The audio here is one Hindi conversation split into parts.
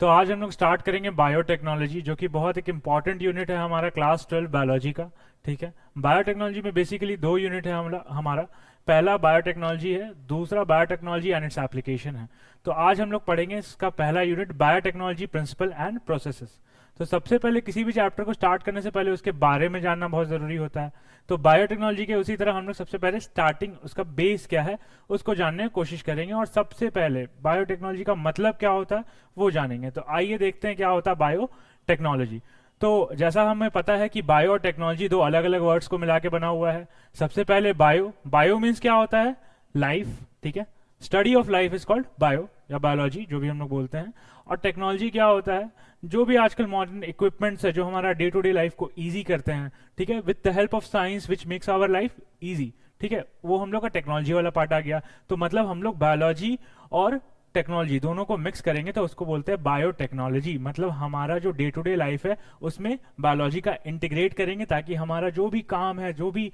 तो आज हम लोग स्टार्ट करेंगे बायोटेक्नोलॉजी, जो कि बहुत एक इंपॉर्टेंट यूनिट है हमारा क्लास 12 बायोलॉजी का। ठीक है, बायोटेक्नोलॉजी में बेसिकली दो यूनिट है हमारा। पहला बायोटेक्नोलॉजी है, दूसरा बायोटेक्नोलॉजी एंड इट्स एप्लीकेशन है। तो आज हम लोग पढ़ेंगे इसका पहला unit, biotechnology principle and processes. तो सबसे पहले किसी भी चैप्टर को स्टार्ट करने से पहले उसके बारे में जानना बहुत ज़रूरी होता है। तो बायोटेक्नोलॉजी के उसी तरह हम लोग सबसे पहले स्टार्टिंग, उसका बेस क्या है उसको जानने की कोशिश करेंगे, और सबसे पहले बायोटेक्नोलॉजी का मतलब क्या होता है वो जानेंगे। तो आइए देखते हैं क्या होता है बायोटेक्नोलॉजी। तो जैसा हमें पता है कि बायो और टेक्नोलॉजी दो अलग अलग वर्ड्स को मिला के बना हुआ है। सबसे पहले बायो, बायो मीन्स क्या होता है? लाइफ। ठीक है, study of life is called bio या बायोलॉजी, जो भी हम लोग बोलते हैं। और टेक्नोलॉजी क्या होता है? जो भी आजकल मॉडर्न इक्विपमेंट्स है जो हमारा डे टू डे लाइफ को इजी करते हैं, ठीक है, with the help of science which makes our life easy. ठीक है, वो हम लोग का टेक्नोलॉजी वाला पार्ट आ गया। तो मतलब हम लोग बायोलॉजी और टेक्नोलॉजी दोनों को मिक्स करेंगे तो उसको बोलते हैं बायोटेक्नोलॉजी। मतलब हमारा जो डे टू डे लाइफ है उसमें बायोलॉजी का इंटीग्रेट करेंगे, ताकि हमारा जो भी काम है, जो भी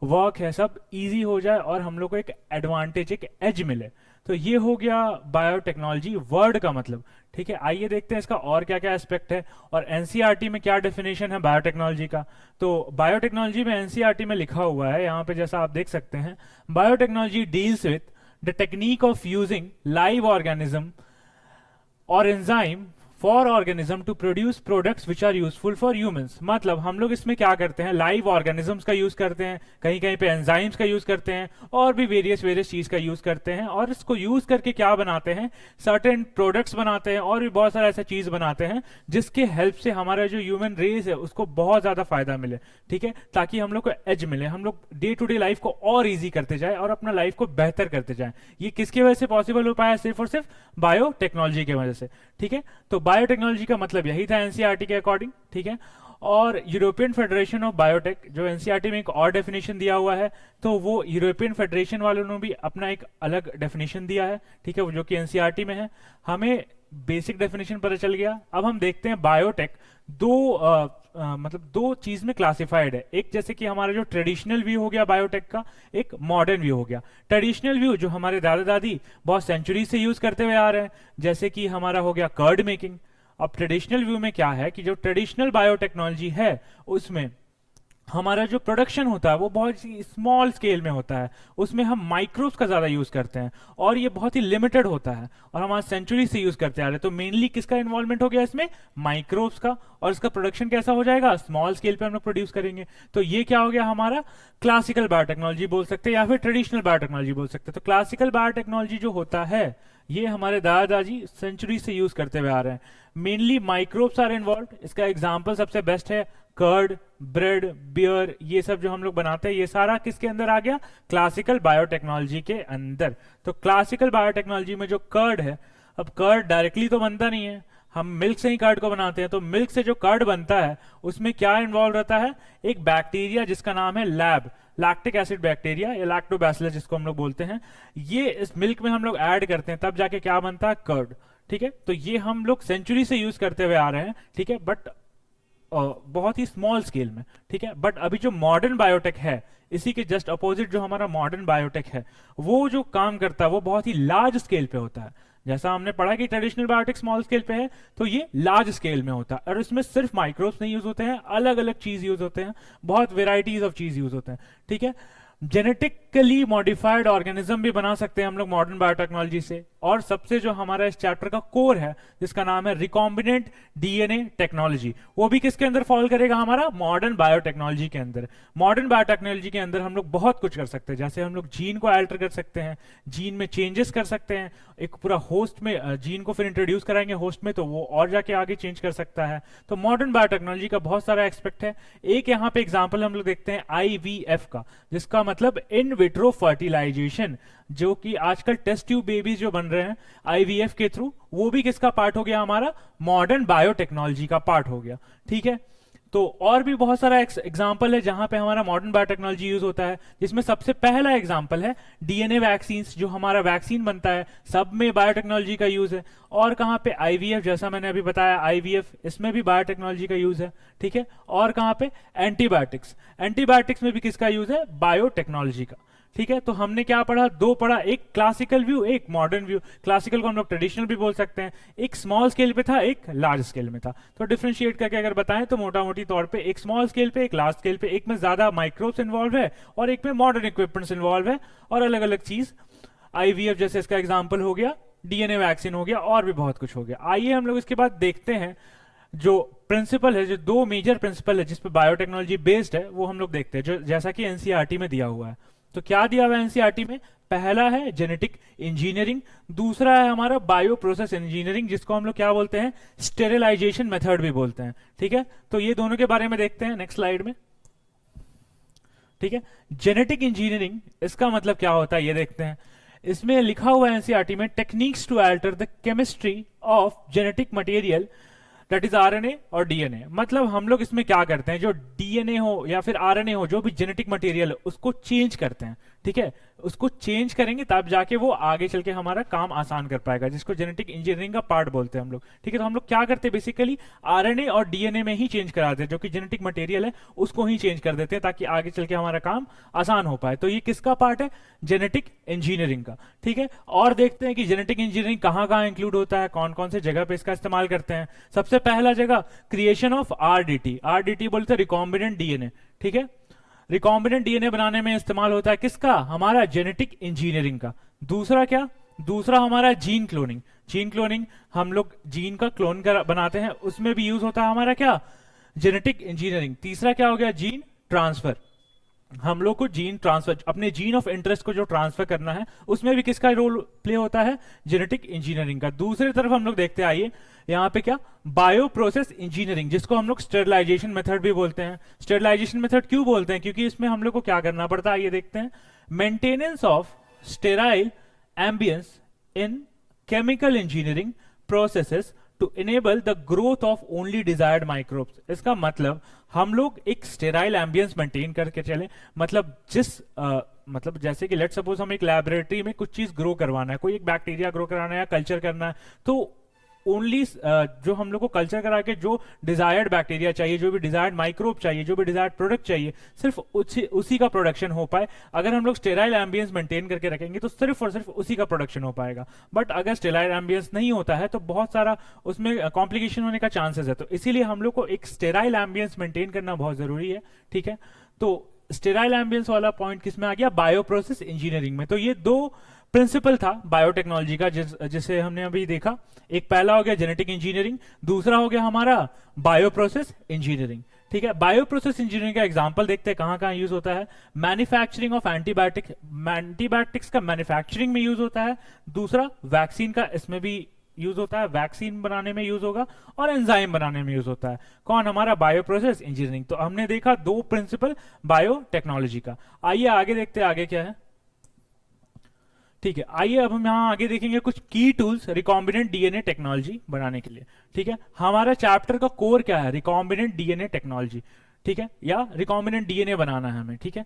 वर्क है, सब इजी हो जाए और हम लोग को एक एडवांटेज, एक एज मिले। तो ये हो गया बायोटेक्नोलॉजी वर्ड का मतलब। ठीक है, आइए देखते हैं इसका और क्या क्या एस्पेक्ट है और एनसीईआरटी में क्या डेफिनेशन है बायोटेक्नोलॉजी का। तो बायोटेक्नोलॉजी में एनसीईआरटी में लिखा हुआ है यहाँ पे, जैसा आप देख सकते हैं, biotechnology deals with the technique of using live organism or enzyme for organism to produce products which are useful for humans। मतलब हम लोग इसमें क्या करते हैं, लाइव ऑर्गेनिजम्स का यूज करते हैं, कहीं कहीं पे एंजाइम्स का यूज करते हैं, और भी वेरियस वेरियस चीज का यूज करते हैं, और इसको यूज करके क्या बनाते हैं, सर्टेन प्रोडक्ट्स बनाते हैं, और भी बहुत सारा ऐसा चीज बनाते हैं जिसके हेल्प से हमारा जो ह्यूमन रेस है उसको बहुत ज्यादा फायदा मिले। ठीक है, ताकि हम लोग को एज मिले, हम लोग डे टू डे लाइफ को और ईजी करते जाए और अपना लाइफ को बेहतर करते जाए। ये किसकी वजह से पॉसिबल हो पाया? सिर्फ और सिर्फ बायोटेक्नोलॉजी की वजह से। ठीक है, तो बायोटेक्नोलॉजी का मतलब यही था एनसीईआरटी के अकॉर्डिंग। ठीक है, और यूरोपियन फेडरेशन ऑफ बायोटेक, जो एनसीईआरटी में एक और डेफिनेशन दिया हुआ है, तो वो यूरोपियन फेडरेशन वालों ने भी अपना एक अलग डेफिनेशन दिया है। ठीक है, वो जो कि एनसीईआरटी में है। हमें बेसिक डेफिनेशन पता चल गया। अब हम देखते हैं बायोटेक मतलब दो चीज में क्लासिफाइड है। एक जैसे कि हमारा जो ट्रेडिशनल व्यू हो गया बायोटेक का, एक मॉडर्न व्यू हो गया। ट्रेडिशनल व्यू जो हमारे दादा दादी बहुत सेंचुरी से यूज करते हुए आ रहे हैं, जैसे कि हमारा हो गया कर्ड मेकिंग। अब ट्रेडिशनल व्यू में क्या है कि जो ट्रेडिशनल बायोटेक्नोलॉजी है उसमें हमारा जो प्रोडक्शन होता है वो बहुत ही स्मॉल स्केल में होता है, उसमें हम माइक्रोब्स का ज़्यादा यूज़ करते हैं, और ये बहुत ही लिमिटेड होता है, और हमारा सेंचुरी से यूज़ करते आ रहे हैं। तो मेनली किसका इन्वॉल्वमेंट हो गया इसमें? माइक्रोब्स का। और इसका प्रोडक्शन कैसा हो जाएगा? स्मॉल स्केल पे हम लोग प्रोड्यूस करेंगे। तो ये क्या हो गया हमारा? क्लासिकल बायोटेक्नोलॉजी बोल सकते हैं या फिर ट्रेडिशनल बायोटेक्नोलॉजी बोल सकते हैं। तो क्लासिकल बायोटेक्नोलॉजी जो होता है ये हमारे दादा दादी सेंचुरी से यूज करते हुए आ रहे हैं। Mainly microbes are involve. इसका एग्जांपल सबसे बेस्ट है कर्ड, ब्रेड, बियर, ये सब जो हम लोग बनाते हैं ये सारा किसके अंदर आ गया? क्लासिकल बायोटेक्नोलॉजी के अंदर। तो क्लासिकल बायोटेक्नोलॉजी में जो कर्ड है, अब कर्ड डायरेक्टली तो बनता नहीं है, हम मिल्क से ही कर्ड को बनाते हैं। तो मिल्क से जो कर्ड बनता है उसमें क्या इन्वॉल्व रहता है? एक बैक्टीरिया जिसका नाम है लैक्टिक एसिड बैक्टीरिया या लैक्टोबैसिलस जिसको हम लोग बोलते हैं। ये इस मिल्क में हम लोग ऐड करते हैं, तब जाके क्या बनता है? कर्ड। ठीक है, तो ये हम लोग सेंचुरी से यूज करते हुए आ रहे हैं। ठीक है, बट बहुत ही स्मॉल स्केल में। ठीक है, बट अभी जो मॉडर्न बायोटेक है, इसी के जस्ट अपोजिट जो हमारा मॉडर्न बायोटेक है, वो जो काम करता है वो बहुत ही लार्ज स्केल पे होता है। जैसा हमने पढ़ा कि ट्रेडिशनल बायोटेक स्मॉल स्केल पे है, तो ये लार्ज स्केल में होता है, और इसमें सिर्फ माइक्रोब्स नहीं यूज होते हैं, अलग अलग चीज यूज होते हैं, बहुत वेराइटीज ऑफ चीज यूज होते हैं। ठीक है, जेनेटिकली मॉडिफाइड ऑर्गेनिज्म भी बना सकते हैं हम लोग मॉडर्न बायोटेक्नोलॉजी से। और सबसे जो हमारा इस चैप्टर का कोर है जिसका नाम है रिकॉम्बिनेंट डीएनए टेक्नोलॉजी, वो भी किसके अंदर फॉल करेगा? हमारा मॉडर्न बायोटेक्नोलॉजी के अंदर। मॉडर्न बायोटेक्नोलॉजी के अंदर हम लोग बहुत कुछ कर सकते हैं, जैसे हम लोग जीन को अल्टर कर सकते हैं, जीन में चेंजेस कर सकते हैं, एक पूरा होस्ट में जीन को फिर इंट्रोड्यूस कराएंगे होस्ट में, तो वो और जाके आगे चेंज कर सकता है। तो मॉडर्न बायोटेक्नोलॉजी का बहुत सारा एक्सपेक्ट है। एक यहाँ पे एग्जाम्पल हम लोग देखते हैं आईवीएफ का, जिसका मतलब इन विट्रो फर्टिलाइजेशन, जो कि आजकल टेस्ट ट्यूब बेबीज जो बन रहे हैं आईवीएफ के थ्रू, वो भी किसका पार्ट हो गया? हमारा मॉडर्न बायोटेक्नोलॉजी का पार्ट हो गया। ठीक है, तो और भी बहुत सारा एग्जाम्पल है जहां पे हमारा मॉडर्न बायोटेक्नोलॉजी यूज होता है, जिसमें सबसे पहला एग्जाम्पल है डीएनए वैक्सीन। जो हमारा वैक्सीन बनता है सब में बायोटेक्नोलॉजी का यूज है। और कहां पे? आईवीएफ, जैसा मैंने अभी बताया आईवीएफ, इसमें भी बायोटेक्नोलॉजी का यूज है। ठीक है, और कहां पे? एंटीबायोटिक्स। एंटीबायोटिक्स में भी किसका यूज है? बायोटेक्नोलॉजी का। ठीक है। तो हमने क्या पढ़ा, दो पढ़ा, एक क्लासिकल व्यू, एक मॉडर्न व्यू। क्लासिकल को हम लोग ट्रेडिशनल भी बोल सकते हैं, एक स्मॉल स्केल पे था, एक लार्ज स्केल में था। तो डिफरेंशिएट करके अगर बताएं तो मोटा मोटी तौर पे एक स्मॉल स्केल पे, एक लार्ज स्केल पे, एक में ज्यादा माइक्रोब्स इन्वॉल्व है और एक में मॉडर्न इक्विपमेंट्स इन्वॉल्व है और अलग अलग चीज। आईवीएफ जैसे इसका एग्जाम्पल हो गया, डीएनए वैक्सीन हो गया, और भी बहुत कुछ हो गया। आइए हम लोग इसके बाद देखते हैं जो प्रिंसिपल है, जो दो मेजर प्रिंसिपल है जिस पे बायोटेक्नोलॉजी बेस्ड है, वो हम लोग देखते हैं, जो जैसा कि एनसीईआरटी में दिया हुआ है। तो क्या दिया हुआ है एनसीईआरटी में? पहला है जेनेटिक इंजीनियरिंग, दूसरा है हमारा बायो प्रोसेस इंजीनियरिंग, जिसको हम लोग क्या बोलते हैं, स्टेरिलाइजेशन मेथड भी बोलते हैं। ठीक है, तो ये दोनों के बारे में देखते हैं नेक्स्ट स्लाइड में। ठीक है, जेनेटिक इंजीनियरिंग इसका मतलब क्या होता है ये देखते हैं। इसमें लिखा हुआ है एनसीईआरटी में, techniques to alter the chemistry of genetic material that is RNA और डीएनए। मतलब हम लोग इसमें क्या करते हैं, जो डीएनए हो या फिर आरएनए हो, जो भी जेनेटिक मटेरियल है उसको चेंज करते हैं। ठीक है, उसको चेंज करेंगे तब जाके वो आगे चल के हमारा काम आसान कर पाएगा, जिसको जेनेटिक इंजीनियरिंग का पार्ट बोलते हैं हम लोग। ठीक है, तो हम लोग क्या करते हैं, बेसिकली आरएनए और डीएनए में ही चेंज कराते हैं, जो कि जेनेटिक मटेरियल है उसको ही चेंज कर देते हैं ताकि आगे चल के हमारा काम आसान हो पाए। तो ये किसका पार्ट है, जेनेटिक इंजीनियरिंग का। ठीक है, और देखते हैं कि जेनेटिक इंजीनियरिंग कहाँ कहाँ इंक्लूड होता है, कौन कौन से जगह पे इसका इस्तेमाल करते हैं। सबसे पहला जगह क्रिएशन ऑफ आरडीटी। आरडीटी बोलते हैं रिकॉम्बिनेंट डीएनए। ठीक है, रिकॉम्बिनेंट डीएनए बनाने में इस्तेमाल होता है किसका, हमारा जेनेटिक इंजीनियरिंग का। दूसरा क्या, दूसरा हमारा जीन क्लोनिंग। जीन क्लोनिंग हम लोग जीन का क्लोन कर बनाते हैं, उसमें भी यूज होता है हमारा क्या, जेनेटिक इंजीनियरिंग। तीसरा क्या हो गया, जीन ट्रांसफर। हम लोग को जीन ट्रांसफर, अपने जीन ऑफ इंटरेस्ट को जो ट्रांसफर करना है, उसमें भी किसका रोल प्ले होता है, जेनेटिक इंजीनियरिंग का। दूसरी तरफ हम लोग देखते हैं, आइए यहाँ पे क्या, बायो प्रोसेस इंजीनियरिंग, जिसको हम लोग स्टेरिलाइजेशन मेथड भी बोलते हैं। स्टेरिलाइजेशन मेथड क्यों बोलते हैं, क्योंकि इसमें हम लोग को क्या करना पड़ता है, ये देखते हैं, maintenance of sterile ambience in chemical engineering processes to enable the growth of only desired microbes. इसका मतलब हम लोग एक स्टेराइल एम्बियंस मेंटेन करके चले, मतलब मतलब जैसे कि लेट सपोज हम एक लैबोरेटरी में कुछ चीज ग्रो करवाना है, कोई एक बैक्टीरिया ग्रो कराना है या कल्चर करना है, तो ओनली जो हम लोग को कल्चर करा के जो डिजायर्ड बैक्टीरिया चाहिए, जो भी डिजायर्ड माइक्रोब चाहिए, जो भी डिजायर्ड प्रोडक्ट चाहिए, सिर्फ उसी का प्रोडक्शन हो पाए। अगर हम लोग स्टेराइल एम्बियंस मेंटेन करके रखेंगे तो सिर्फ और सिर्फ उसी का प्रोडक्शन हो पाएगा। बट अगर स्टेराइल एम्बियंस नहीं होता है तो बहुत सारा उसमें कॉम्प्लिकेशन होने का चांसेस है। तो इसीलिए हम लोग को एक स्टेराइल एम्बियंस मेंटेन करना बहुत जरूरी है। ठीक है, तो स्टेराइल एम्बियंस वाला पॉइंट किस में आ गया, बायो प्रोसेस इंजीनियरिंग में। तो ये दो प्रिंसिपल था बायोटेक्नोलॉजी का, जिसे हमने अभी देखा। एक पहला हो गया जेनेटिक इंजीनियरिंग, दूसरा हो गया हमारा बायो प्रोसेस इंजीनियरिंग। ठीक है, बायो प्रोसेस इंजीनियरिंग का एग्जांपल देखते हैं कहां कहां यूज होता है। मैन्युफैक्चरिंग ऑफ एंटीबायोटिक्स का मैन्युफैक्चरिंग में यूज होता है। दूसरा वैक्सीन का इसमें भी यूज होता है, वैक्सीन बनाने में यूज होगा, और एंजाइम बनाने में यूज होता है। कौन, हमारा बायो प्रोसेस इंजीनियरिंग। तो हमने देखा दो प्रिंसिपल बायोटेक्नोलॉजी का। आइए आगे देखते हैं, आगे क्या है। ठीक है, आइए अब हम यहाँ आगे देखेंगे कुछ की टूल्स रिकॉम्बिनेंट डीएनए टेक्नोलॉजी बनाने के लिए। ठीक है, हमारा चैप्टर का कोर क्या है, रिकॉम्बिनेंट डीएनए टेक्नोलॉजी। ठीक है, या रिकॉम्बिनेंट डीएनए बनाना है हमें। ठीक है,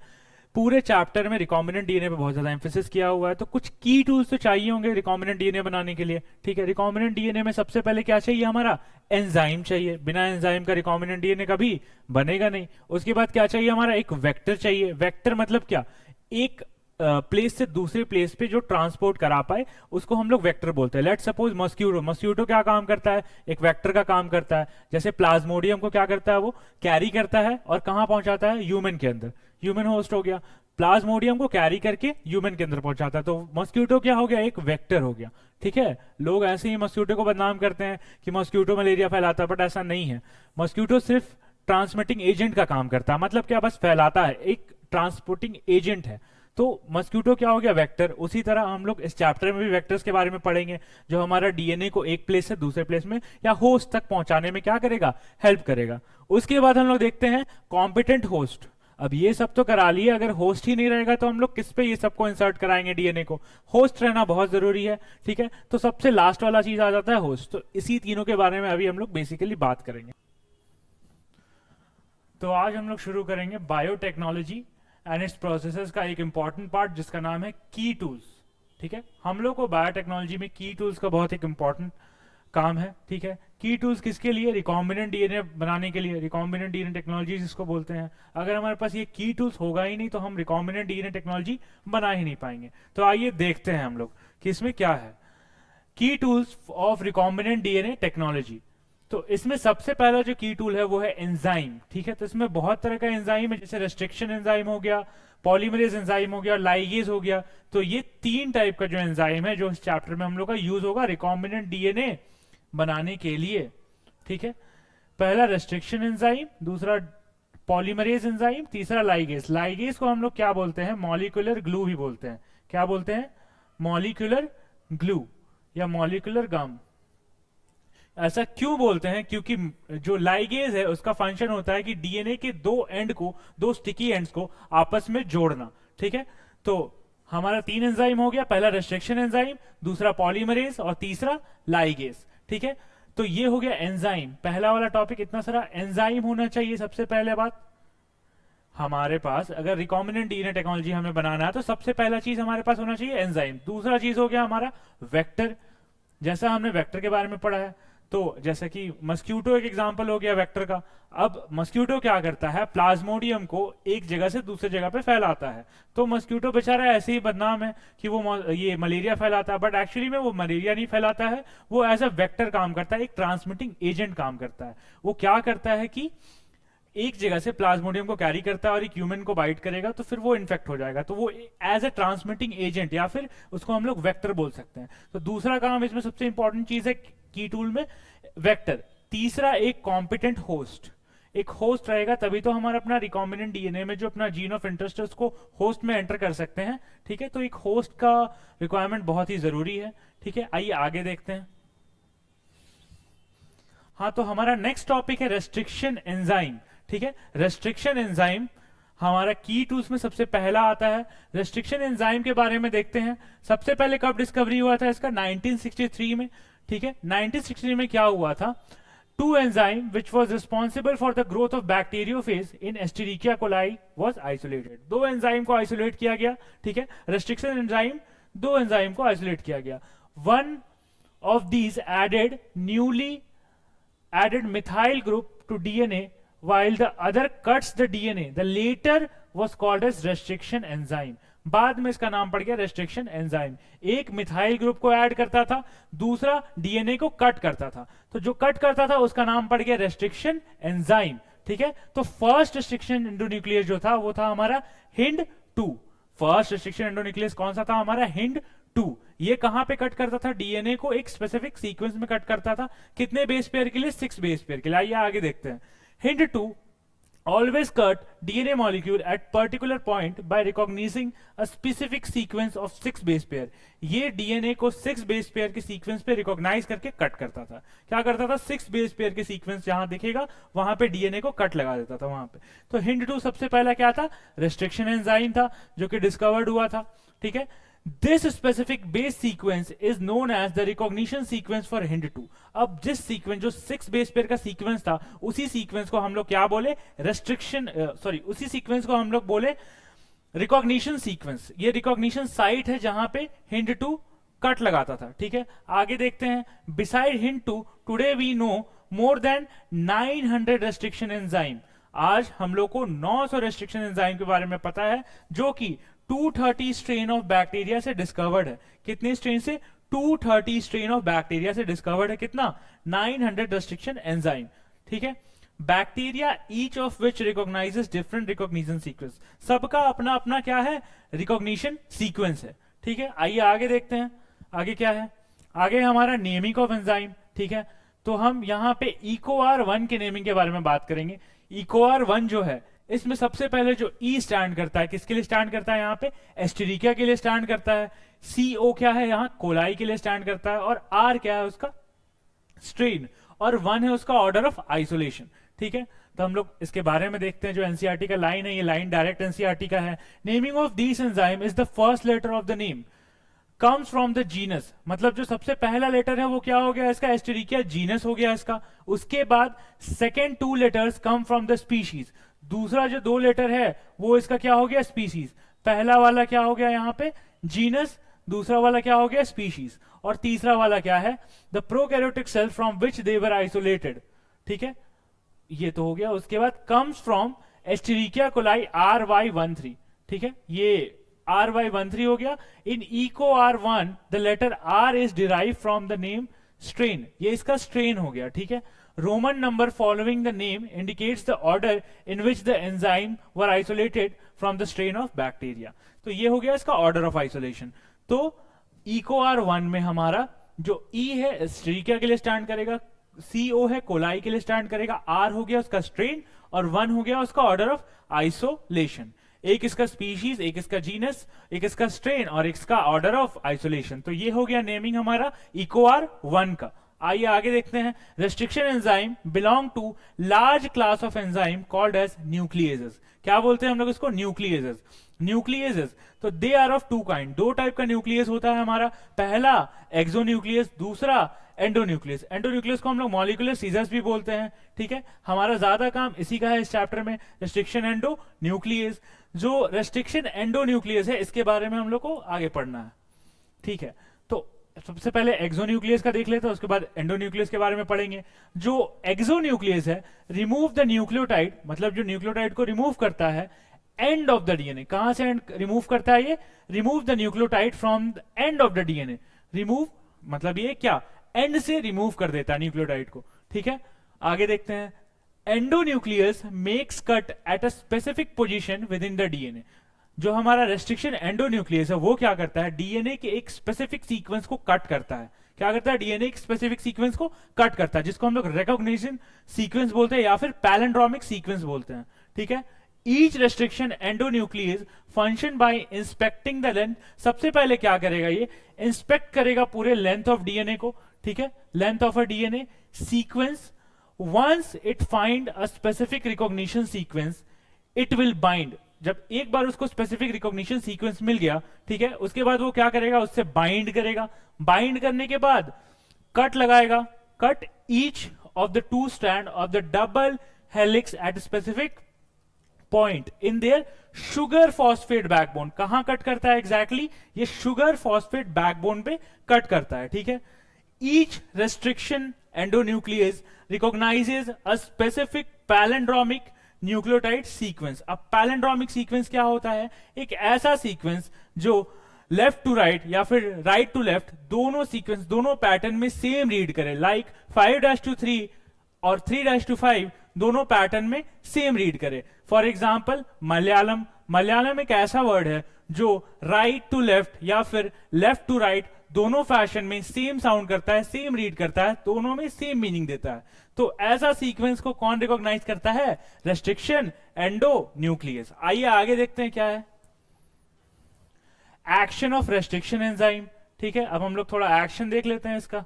पूरे चैप्टर में रिकॉम्बिनेंट डीएनए पे बहुत ज्यादा एम्फेसिस किया हुआ है। तो कुछ की टूल्स तो चाहिए होंगे रिकॉम्बिनेंट डीएनए बनाने के लिए। ठीक है, रिकॉम्बिनेंट डीएनए में सबसे पहले क्या चाहिए, हमारा एंजाइम चाहिए। बिना एंजाइम का रिकॉम्बिनेंट डीएनए कभी बनेगा नहीं। उसके बाद क्या चाहिए, हमारा एक वेक्टर चाहिए। वेक्टर मतलब क्या, एक प्लेस से दूसरे प्लेस पे जो ट्रांसपोर्ट करा पाए उसको हम लोग वेक्टर बोलते हैं। लेट सपोज मॉस्क्यूटो, मॉस्क्यूटो क्या काम करता है, एक वेक्टर का काम करता है। जैसे प्लाज्मोडियम को क्या करता है, वो कैरी करता है और कहां पहुंचाता है, ह्यूमन के अंदर। ह्यूमन होस्ट हो गया, प्लाज्मोडियम को कैरी करके ह्यूमन के अंदर पहुंचाता है। तो मॉस्क्यूटो क्या हो गया, एक वेक्टर हो गया। ठीक है, लोग ऐसे ही मॉस्क्यूटो को बदनाम करते हैं कि मॉस्क्यूटो मलेरिया फैलाता है, बट ऐसा नहीं है। मॉस्क्यूटो सिर्फ ट्रांसमिटिंग एजेंट का काम करता है, मतलब क्या, बस फैलाता है, एक ट्रांसपोर्टिंग एजेंट है। तो मस्क्यूटो क्या हो गया, वेक्टर। उसी तरह हम लोग इस चैप्टर में भी वेक्टर्स के बारे में पढ़ेंगे, जो हमारा डीएनए को एक प्लेस से दूसरे प्लेस में या होस्ट तक पहुंचाने में क्या करेगा, हेल्प करेगा। उसके बाद हम लोग देखते हैं कॉम्पिटेंट होस्ट। अब ये सब तो करा लिए, अगर होस्ट ही नहीं रहेगा तो हम लोग किस पे ये सबको इंसर्ट कराएंगे, डीएनए को। होस्ट रहना बहुत जरूरी है। ठीक है, तो सबसे लास्ट वाला चीज आ जाता है होस्ट। तो इसी तीनों के बारे में अभी हम लोग बेसिकली बात करेंगे। तो आज हम लोग शुरू करेंगे बायोटेक्नोलॉजी एंड इट्स प्रोसेसेस का एक इंपॉर्टेंट पार्ट, जिसका नाम है की टूल्स। ठीक है, हम लोग को बायोटेक्नोलॉजी में की टूल्स का बहुत एक इंपॉर्टेंट काम है, ठीक है। की टूल्स किसके लिए? रिकॉम्बिनेंट डीएनए बनाने के लिए, रिकॉम्बिनेंट डीएनए टेक्नोलॉजी जिसको बोलते हैं। अगर हमारे पास ये की टूल्स होगा ही नहीं तो हम रिकॉम्बिनेंट डीएनए टेक्नोलॉजी बना ही नहीं पाएंगे। तो आइए देखते हैं हम लोग कि इसमें क्या है। की tools of recombinant DNA technology. तो इसमें सबसे पहला जो की टूल है वो है एंजाइम, ठीक है। तो इसमें बहुत तरह का एंजाइम है, जैसे रेस्ट्रिक्शन एंजाइम हो गया, पॉलीमरेज एंजाइम हो गया, लाइगेज हो गया। तो ये 3 टाइप का जो एंजाइम है जो इस चैप्टर में हम लोग का यूज होगा रिकॉम्बिनेंट डीएनए बनाने के लिए, ठीक है। पहला रेस्ट्रिक्शन एंजाइम, दूसरा पॉलीमरेज एंजाइम, तीसरा लाइगेज। लाइगेज को हम लोग क्या बोलते हैं? मॉलिक्यूलर ग्लू भी बोलते हैं। क्या बोलते हैं? मॉलिक्यूलर ग्लू या मॉलिक्यूलर गम। ऐसा क्यों बोलते हैं? क्योंकि जो लाइगेज है उसका फंक्शन होता है कि डीएनए के दो स्टिकी एंड्स को आपस में जोड़ना, ठीक है। तो हमारा 3 एंजाइम हो गया, पहला रेस्ट्रिक्शन एंजाइम, दूसरा पॉलीमरेज और तीसरा लाइगेज, ठीक है। तो ये हो गया एंजाइम, पहला वाला टॉपिक। इतना सारा एंजाइम होना चाहिए सबसे पहले बात हमारे पास। अगर रिकॉम्बिनेंट डीएनए टेक्नोलॉजी हमें बनाना है तो सबसे पहला चीज हमारे पास होना चाहिए एंजाइम। दूसरा चीज हो गया हमारा वेक्टर, जैसा हमने वेक्टर के बारे में पढ़ा है। तो जैसे कि मस्क्यूटो एक एग्जांपल हो गया वेक्टर का। अब मस्क्यूटो क्या करता है? प्लाज्मोडियम को एक जगह से दूसरे जगह पे फैलाता है। तो मस्क्यूटो बेचारा ऐसे ही बदनाम है कि वो ये मलेरिया फैलाता है, बट एक्चुअली में वो मलेरिया नहीं फैलाता है, वो एज अ वेक्टर काम करता है, एक ट्रांसमिटिंग एजेंट काम करता है। वो क्या करता है कि एक जगह से प्लाज्मोडियम को कैरी करता है और एक ह्यूमन को बाइट करेगा तो फिर वो इन्फेक्ट हो जाएगा। तो वो एज ए ट्रांसमिटिंग एजेंट या फिर उसको हम लोग वेक्टर बोल सकते हैं। तो दूसरा काम इसमें सबसे इंपॉर्टेंट चीज है की टूल में वेक्टर। तीसरा एक कॉम्पिटेंट होस्ट, एक होस्ट रहेगा तभी तो हमारा अपना रिकॉम्बिनेंट डीएनए में जो अपना जीन ऑफ इंटरेस्ट है उसको होस्ट में एंटर कर सकते हैं, ठीक है। तो एक होस्ट का रिक्वायरमेंट बहुत ही जरूरी है, ठीक है। आइए आगे देखते हैं। हाँ, तो हमारा नेक्स्ट टॉपिक है रेस्ट्रिक्शन एंजाइम, ठीक है। रेस्ट्रिक्शन एंजाइम हमारा की टूल्स में सबसे पहला आता है। रेस्ट्रिक्शन एंजाइम के बारे में देखते हैं। सबसे पहले कब डिस्कवरी हुआ था इसका? 1963 में, ठीक है। 1963 में क्या हुआ था? 2 enzyme which was responsible for the growth of bacteriophage in Escherichia coli was isolated। 2 enzyme को आइसोलेट किया गया, ठीक है। रेस्ट्रिक्शन एंजाइम 2 एंजाइम को आइसोलेट किया गया। One of these added methyl group to DNA while the other cuts the DNA। The later was called as restriction enzyme। बाद में इसका नाम पड़ गया रेस्ट्रिक्शन एंजाइम। एक मिथाइल ग्रुप को ऐड करता था, दूसरा डीएनए को कट करता था। तो जो कट करता था उसका नाम पड़ गया रेस्ट्रिक्शन एंजाइम, ठीक है। तो फर्स्ट रेस्ट्रिक्शन एंडोन्यूक्लियस जो था वो था हमारा हिंड 2। फर्स्ट रेस्ट्रिक्शन एंडोन्यूक्लियस कौन सा था? हमारा हिंड 2। ये कहां पे कट करता था? डीएनए को एक स्पेसिफिक सीक्वेंस में कट करता था। कितने बेस पेयर के लिए? 6 बेस पेयर के लिए। आइए आगे देखते हैं। Hind 2 always cut DNA molecule at particular point by recognizing a specific sequence of 6 base pair। ये DNA को 6 base pair के सीक्वेंस पे रिकॉग्नाइज करके कट करता था। क्या करता था? 6 base pair के सीक्वेंस जहां दिखेगा वहां पे DNA को कट लगा देता था वहां पे। तो हिंड 2 सबसे पहला क्या था? रेस्ट्रिक्शन एंजाइम था जो कि डिस्कवर्ड हुआ था, ठीक है। This specific base sequence is known as the recognition sequence for Hind2। अब जिस सीक्वेंस जो 6 बेस पेयर का सीक्वेंस था उसी सीक्वेंस को हम लोग क्या बोले? उसी सीक्वेंस को हम लोग बोले रिकॉग्निशन सीक्वेंस। ये रिकॉग्निशन साइट है जहां पे Hind2 कट लगाता था, ठीक है। आगे देखते हैं। Beside Hind2 today we know more than 900 restriction enzyme. आज हम लोग को 900 रेस्ट्रिक्शन एंजाइम के बारे में पता है जो कि 230 स्ट्रेन ऑफ बैक्टीरिया से डिस्कवर्ड है। कितने स्ट्रेन से? 230 स्ट्रेन ऑफ बैक्टीरिया से डिस्कवर्ड है। कितना? 900 रेस्ट्रिक्शन एंजाइम, ठीक है। Bacteria each of which recognises different recognition sequence. सबका अपना अपना क्या है? रिकॉग्निशन सीक्वेंस है, ठीक है। आइए आगे देखते हैं। आगे क्या है? आगे हमारा नेमिंग ऑफ एंजाइम, ठीक है। तो हम यहाँ पे EcoR1 के नेमिंग के बारे में बात करेंगे। EcoR1 जो है इसमें सबसे पहले जो ई स्टैंड करता है, किसके लिए स्टैंड करता है? यहाँ पे एस्टेरिकिया के लिए स्टैंड करता है। CO क्या है? यहाँ कोलाई के लिए स्टैंड करता है। और R क्या है? उसका स्ट्रेन। और 1 है उसका ऑर्डर ऑफ आइसोलेशन, ठीक है। तो हम लोग इसके बारे में देखते हैं। जो एनसीईआरटी का लाइन है, ये लाइन डायरेक्ट एनसीईआरटी का है। Naming of this enzyme is the first letter of the name comes from the genus. मतलब जो सबसे पहला लेटर है वो क्या हो गया इसका? एस्टेरिकिया जीनस हो गया इसका। उसके बाद second 2 letters come from the species. दूसरा जो 2 लेटर है वो इसका क्या हो गया? स्पीसीज। पहला वाला क्या हो गया यहाँ पे? जीनस। दूसरा वाला क्या हो गया स्पीशीज, और तीसरा वाला क्या है the prokaryotic cell from which they were isolated, ठीक है, ये तो हो गया। उसके बाद कम्स फ्रॉम एस्टेरिकिया कोलाई RY13, ठीक है, ये RY13 हो गया। In Eco R1 the letter R is derive from the name strain, ये इसका स्ट्रेन हो गया, ठीक है। Roman number following the name indicates the order in which the enzyme were isolated from the strain of bacteria. तो ये हो गया इसका ऑर्डर ऑफ आइसोलेशन। तो इको R1 में हमारा जो E है एस्टेरिकिया के लिए स्टैंड करेगा, CO है कोलाई के लिए स्टैंड करेगा, R हो गया उसका स्ट्रेन, और 1 हो गया उसका ऑर्डर ऑफ आइसोलेशन। एक इसका स्पीशीज, एक इसका जीनस, एक इसका स्ट्रेन, और एक इसका ऑर्डर ऑफ आइसोलेशन। तो ये हो गया नेमिंग हमारा इको R1 का। आइए आगे देखते हैं। Restriction enzyme belong to large class of enzyme called as nucleases. क्या बोलते हैं हम लोग इसको? न्यूक्लिएजेस। न्यूक्लिएजेस तो they are of two kind, दो टाइप का न्यूक्लियस होता है हमारा। पहला एक्सोन्यूक्लियस, दूसरा एंडोन्यूक्लियस। एंडोन्यूक्लियस को हम लोग मॉलिक्यूलर सीजर्स भी बोलते हैं, ठीक है। हमारा ज्यादा काम इसी का है इस चैप्टर में, रेस्ट्रिक्शन एंडोन्यूक्लियस। जो रेस्ट्रिक्शन एंडोन्यूक्लियस है इसके बारे में हम लोग को आगे पढ़ना है, ठीक है। तो सबसे पहले एक्सोन्यूक्लियस का देख लेते हैं, उसके बाद एंडोन्यूक्लियस के बारे में पढ़ेंगे। जो एक्सोन्यूक्लियस है, रिमूव द न्यूक्लियोटाइड, मतलब जो न्यूक्लियोटाइड को रिमूव करता है एंड ऑफ द डीएनए। कहां से रिमूव करता है ये? Remove the nucleotide from the end of the DNA. Remove मतलब ये क्या? एंड से रिमूव कर देता है न्यूक्लियोटाइड को, ठीक है। आगे देखते हैं। Endonuclease makes cut at a specific position with in the DNA. जो हमारा रेस्ट्रिक्शन एंडोन्यूक्लियस है वो क्या करता है? डीएनए के एक स्पेसिफिक सीक्वेंस को कट करता है। क्या करता है? डीएनए के स्पेसिफिक सीक्वेंस को कट करता है, जिसको हम लोग रिकॉग्निशन सीक्वेंस बोलते हैं या फिर पैलिंड्रोमिक सीक्वेंस बोलते हैं, ठीक है। Each restriction endonuclease function by inspecting the length. सबसे पहले क्या करेगा? ये इंस्पेक्ट करेगा पूरे लेंथ ऑफ डीएनए को, ठीक है, length of a DNA sequence. Once it find a specific recognition sequence it will bind. जब एक बार उसको स्पेसिफिक रिकॉग्निशन सीक्वेंस मिल गया, ठीक है, उसके बाद वो क्या करेगा? उससे बाइंड करेगा। बाइंड करने के बाद कट लगाएगा। Cut each of the two strand of the double helix at specific point in their sugar phosphate backbone. कहां कट करता है एग्जैक्टली? ये शुगर फॉस्फेट बैकबोन पे कट करता है, ठीक है। Each restriction endonuclease recognises a specific palindromic nucleotide sequence. अब पैलिंड्रोमिक सीक्वेंस क्या होता है? एक ऐसा सीक्वेंस जो लेफ्ट टू राइट या फिर राइट टू लेफ्ट दोनों सीक्वेंस, दोनों पैटर्न में सेम रीड करे। लाइक 5-3 और 3-5 दोनों पैटर्न में सेम रीड करे। For example Malayalam. मलयालम एक ऐसा वर्ड है जो राइट टू लेफ्ट या फिर लेफ्ट टू राइट दोनों फैशन में सेम साउंड करता है, सेम रीड करता है, दोनों में सेम मीनिंग देता है। तो ऐसा सीक्वेंस को कौन रिकॉग्नाइज करता है? Restriction endonuclease. आइए आगे देखते हैं क्या है एक्शन ऑफ रेस्ट्रिक्शन एंजाइम, ठीक है। अब हम लोग थोड़ा एक्शन देख लेते हैं इसका।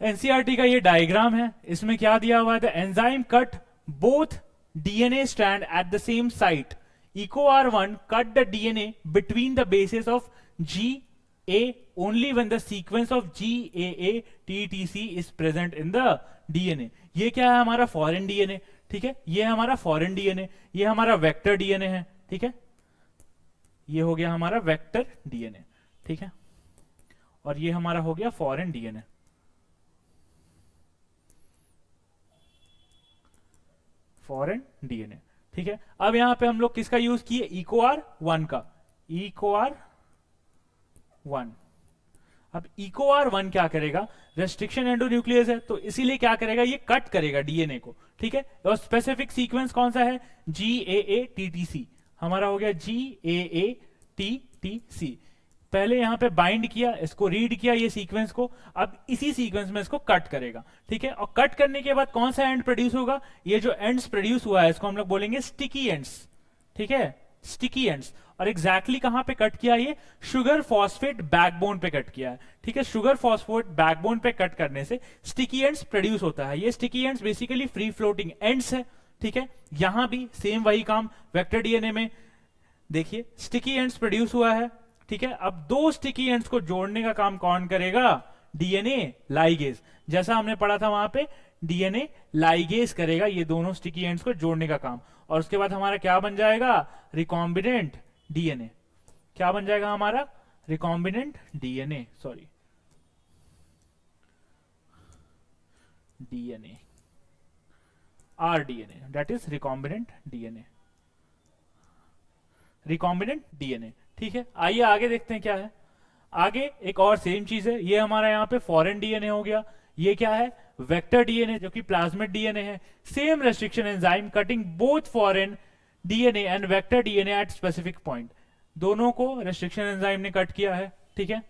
एनसीईआरटी का ये डायग्राम है, इसमें क्या दिया हुआ है? The enzyme cut both DNA strand at the same site. Eco R1 cut the DNA between the bases of GA only when the sequence of GAA-TTC is present in the DNA। ये क्या है? हमारा फॉरेन डीएनए, ठीक है। ये हमारा फॉरेन डीएनए, ये हमारा वेक्टर डीएनए है, ठीक है। ये हो गया हमारा वेक्टर डीएनए, ठीक है, और ये हमारा हो गया फॉरेन डीएनए। फॉरेन डीएनए, ठीक है। अब यहां पे हम लोग किसका यूज किए? इको R1 का। Eco R1। अब इको R1 क्या करेगा? रेस्ट्रिक्शन एंडोन्यूक्लियस है तो इसीलिए क्या करेगा? ये कट करेगा डीएनए को, ठीक है। और स्पेसिफिक सीक्वेंस कौन सा है? GAA-TTC। हमारा हो गया GAA-TTC। पहले यहां पे बाइंड किया, इसको रीड किया ये सीक्वेंस को, अब इसी सीक्वेंस में इसको कट करेगा, ठीक है। और कट करने के बाद कौन सा एंड प्रोड्यूस होगा? ये जो एंड्स प्रोड्यूस हुआ है इसको हम लोग बोलेंगे स्टिकी एंड्स, ठीक है, स्टिकी एंड्स। और एग्जैक्टली कहां पे कट किया? ये शुगर फॉस्फेट बैकबोन पे कट किया है, ठीक है। शुगर फॉस्फेट बैकबोन पे कट करने से स्टिकी एंड्स प्रोड्यूस होता है। ये sticky ends basically free floating ends है, ठीक है। यहां भी सेम वही काम वेक्टर डीएनए में देखिए स्टिकी एंड्स प्रोड्यूस हुआ है, ठीक है। अब दो स्टिकी एंड्स को जोड़ने का काम कौन करेगा? DNA ligase. जैसा हमने पढ़ा था वहां पे डीएनए लाइगेज करेगा ये दोनों स्टिकी एंड्स को जोड़ने का काम। और उसके बाद हमारा क्या बन जाएगा? Recombinant DNA. क्या बन जाएगा हमारा? Recombinant DNA, sorry DNA, rDNA, that is recombinant DNA, recombinant DNA. ठीक है, आइए आगे देखते हैं क्या है। आगे एक और सेम चीज है, ये हमारा यहाँ पे फॉरेन डीएनए हो गया। ये क्या है? वेक्टर डीएनए, जो कि प्लाज्मिड डीएनए है। Same restriction enzyme cutting both foreign DNA and vector DNA at specific point. दोनों को रेस्ट्रिक्शन एंजाइम ने कट किया है। ठीक है,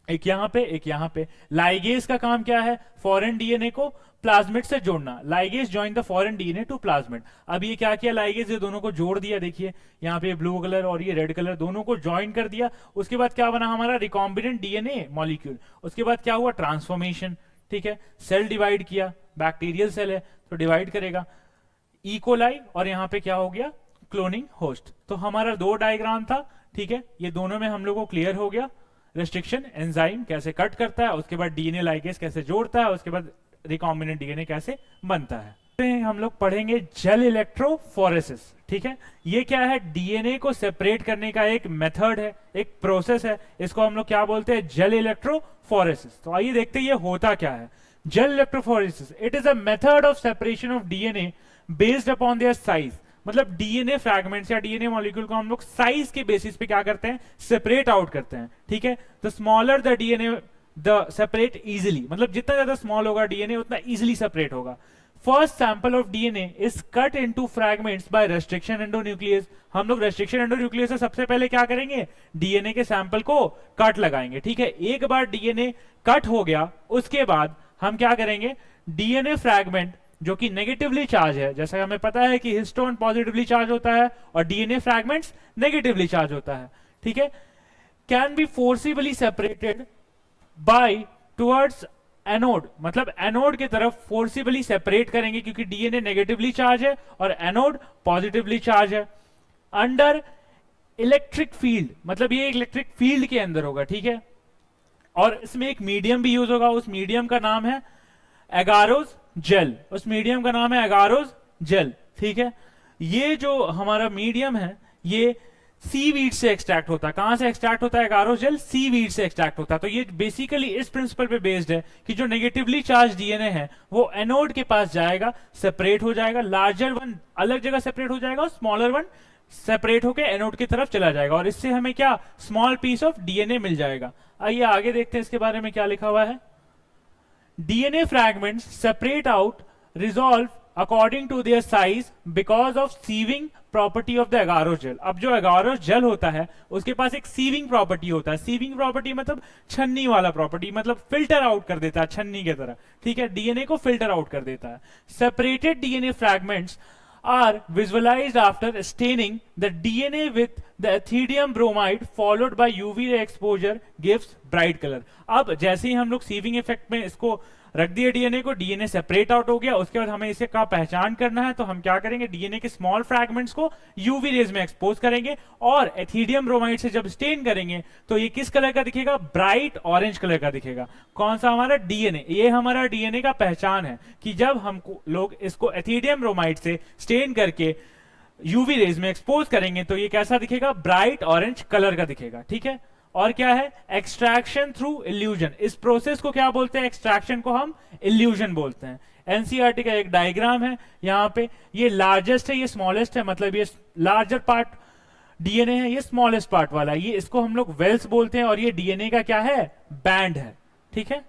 एक यहाँ पे एक यहाँ पे। लाइगेज का काम क्या है? फॉरेन डीएनए को प्लाज्मिड से जोड़ना। Ligase join the foreign DNA to plasmid. अब ये क्या किया लाइगेज? ये दोनों को जोड़ दिया। देखिए यहाँ पे ब्लू कलर और ये रेड कलर, दोनों को ज्वाइन कर दिया। उसके बाद क्या बना हमारा? Recombinant DNA molecule. उसके बाद क्या हुआ? ट्रांसफॉर्मेशन। ठीक है, सेल डिवाइड किया, बैक्टीरियल सेल है तो डिवाइड करेगा। इकोलाई, और यहाँ पे क्या हो गया? Cloning host. तो हमारा दो डायग्राम था। ठीक है, ये दोनों में हम लोग को क्लियर हो गया रेस्ट्रिक्शन एंजाइम कैसे कट करता है, उसके बाद डीएनए लाइगेज कैसे जोड़ता है, उसके बाद रिकॉम्बिनेंट डीएनए कैसे बनता है। हम लोग पढ़ेंगे जेल इलेक्ट्रोफोरेसिस। ठीक है, ये क्या है? डीएनए को सेपरेट करने का एक मेथड है, एक प्रोसेस है। इसको हम लोग क्या बोलते हैं? Gel electrophoresis. तो आइए देखते हैं ये होता क्या है। Gel electrophoresis, it is a method of separation of DNA based upon their size. मतलब डीएनए फ्रैगमेंट्स या डीएनए मॉलिक्यूल को हम लोग साइज के बेसिस पे क्या करते हैं? सेपरेट आउट करते हैं। ठीक है, the smaller the DNA the separate easily, मतलब जितना ज्यादा स्मॉल होगा डीएनए उतना इजिली सेपरेट होगा। First sample of DNA is cut into fragments by restriction endonuclease. हम लोग रेस्ट्रिक्शन एंडोन्यूक्लियस से सबसे पहले क्या करेंगे? डीएनए के सैंपल को कट लगाएंगे। ठीक है, एक बार डीएनए कट हो गया उसके बाद हम क्या करेंगे? डीएनए फ्रैगमेंट जो कि नेगेटिवली चार्ज है, जैसा हमें पता है कि हिस्टोन पॉजिटिवली चार्ज होता है और डीएनए फ्रैगमेंट्स नेगेटिवली चार्ज होता है। ठीक है, can be forcibly separated by towards anode, मतलब एनोड की तरफ फोर्सिबली सेपरेट करेंगे क्योंकि डीएनए नेगेटिवली चार्ज है और एनोड पॉजिटिवली चार्ज है। अंडर इलेक्ट्रिक फील्ड, मतलब ये इलेक्ट्रिक फील्ड के अंदर होगा। ठीक है, और इसमें एक मीडियम भी यूज होगा। उस मीडियम का नाम है एगारोज जेल। उस मीडियम का नाम है एगारोज जेल। ठीक है, ये जो हमारा मीडियम है ये सीवीड से एक्सट्रैक्ट होता है। कहां से एक्सट्रैक्ट होता है एगारोज जेल? सीवीड से एक्सट्रैक्ट होता है। तो ये बेसिकली इस प्रिंसिपल पे बेस्ड है कि जो नेगेटिवली चार्ज डीएनए है वो एनोड के पास जाएगा, सेपरेट हो जाएगा, लार्जर वन अलग जगह सेपरेट हो जाएगा और स्मॉलर वन सेपरेट होकर एनोड की तरफ चला जाएगा और इससे हमें क्या? स्मॉल पीस ऑफ डीएनए मिल जाएगा। आइए आगे देखते हैं इसके बारे में क्या लिखा हुआ है। DNA fragments separate out, resolve according to their size because of sieving property of the agarose gel। अब जो agarose gel होता है उसके पास एक sieving property होता है। sieving property मतलब छन्नी वाला property, मतलब filter out कर देता है छन्नी की तरह। ठीक है, DNA को filter out कर देता है। Separated DNA fragments are visualized after staining the DNA with the ethidium bromide followed by UV ray exposure gives bright color। अब जैसे ही हम लोग सीविंग इफेक्ट में इसको रख दिए डीएनए को, डीएनए सेपरेट आउट हो गया, उसके बाद हमें इसे का पहचान करना है तो हम क्या करेंगे? डीएनए के स्मॉल फ्रैगमेंट्स को यूवी रेज में एक्सपोज करेंगे और एथिडियम ब्रोमाइड से जब स्टेन करेंगे तो ये किस कलर का दिखेगा? ब्राइट ऑरेंज कलर का दिखेगा। कौन सा? हमारा डीएनए। ये हमारा डीएनए का पहचान है कि जब हम लोग इसको एथिडियम ब्रोमाइड से स्टेन करके यूवी रेज में एक्सपोज करेंगे तो ये कैसा दिखेगा? ब्राइट ऑरेंज कलर का दिखेगा। ठीक है, और क्या है? Extraction through illusion. इस प्रोसेस को क्या बोलते हैं? एक्सट्रैक्शन को हम इल्यूजन बोलते हैं। एनसीईआरटी का एक डायग्राम है यहाँ पे, ये लार्जेस्ट है, ये स्मॉलेस्ट है, मतलब ये लार्जर पार्ट डीएनए है, ये स्मॉलेस्ट पार्ट वाला, ये इसको हम लोग वेल्स बोलते हैं और ये डीएनए का क्या है? बैंड है। ठीक है,